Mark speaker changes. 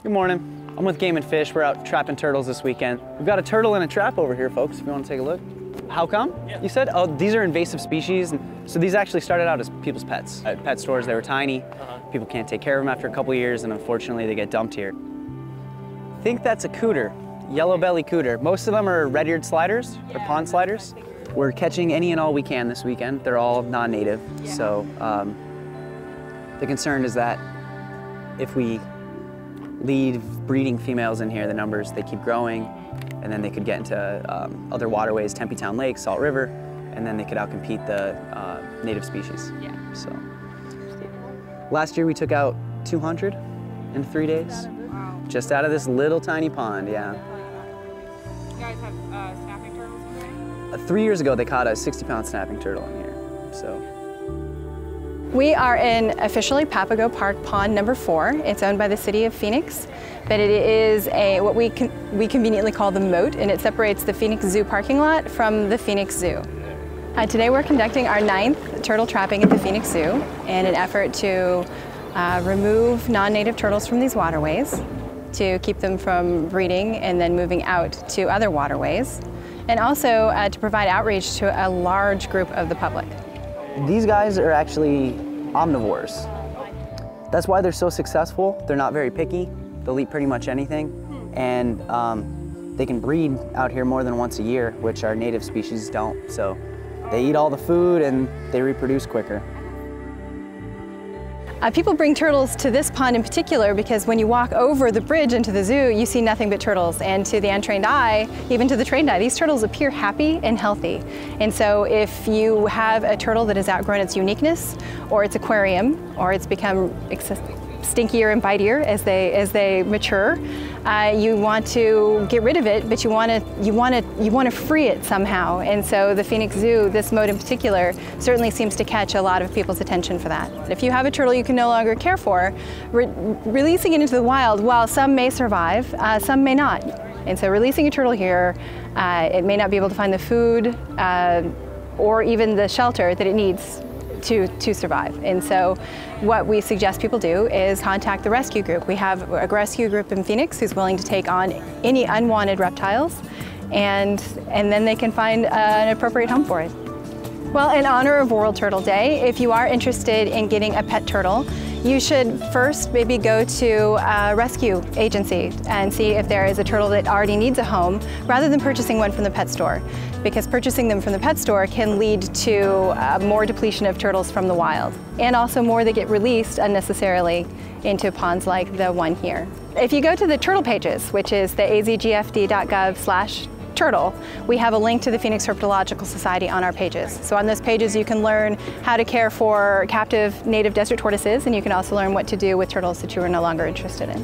Speaker 1: Good morning. I'm with Game and Fish. We're out trapping turtles this weekend. We've got a turtle in a trap over here, folks, if you want to take a look. How come? Yeah. You said? Oh, these are invasive species. So these actually started out as people's pets. At pet stores, they were tiny. People can't take care of them after a couple of years, and unfortunately, they get dumped here. I think that's a cooter, yellow-belly cooter. Most of them are red-eared sliders or pond sliders. We're catching any and all we can this weekend. They're all non-native. Yeah. So the concern is that if we leave breeding females in here, the numbers, they keep growing, and then they could get into other waterways, Tempe Town Lake, Salt River, and then they could outcompete the native species. Yeah. So last year we took out 200 in 3 days, just out of this little tiny pond. Yeah.
Speaker 2: You guys have snapping turtles in here?
Speaker 1: 3 years ago they caught a 60-pound snapping turtle in here. So.
Speaker 3: We are in officially Papago Park Pond number 4. It's owned by the city of Phoenix, but it is what we conveniently call the moat, and it separates the Phoenix Zoo parking lot from the Phoenix Zoo. Today we're conducting our 9th turtle trapping at the Phoenix Zoo in an effort to remove non-native turtles from these waterways, to keep them from breeding and then moving out to other waterways, and also to provide outreach to a large group of the public.
Speaker 1: These guys are actually omnivores. That's why they're so successful. They're not very picky. They'll eat pretty much anything. And they can breed out here more than once a year, which our native species don't. So they eat all the food and they reproduce quicker.
Speaker 3: People bring turtles to this pond in particular because when you walk over the bridge into the zoo, you see nothing but turtles. And to the untrained eye, even to the trained eye, these turtles appear happy and healthy. And so if you have a turtle that has outgrown its uniqueness, or its aquarium, or it's become stinkier and bitier as they mature, you want to get rid of it, but you want to free it somehow. And so the Phoenix Zoo, this mode in particular, certainly seems to catch a lot of people's attention for that. If you have a turtle you can no longer care for, releasing it into the wild, while some may survive, some may not. And so releasing a turtle here, it may not be able to find the food or even the shelter that it needs to survive. And so what we suggest people do is contact the rescue group. We have a rescue group in Phoenix who's willing to take on any unwanted reptiles, and then they can find an appropriate home for it. Well, in honor of World Turtle Day, if you are interested in getting a pet turtle, you should first maybe go to a rescue agency and see if there is a turtle that already needs a home, rather than purchasing one from the pet store. Because purchasing them from the pet store can lead to more depletion of turtles from the wild, and also more that get released unnecessarily into ponds like the one here. If you go to the turtle pages, which is the azgfd.gov/turtle, we have a link to the Phoenix Herpetological Society on our pages. So on those pages you can learn how to care for captive native desert tortoises, and you can also learn what to do with turtles that you are no longer interested in.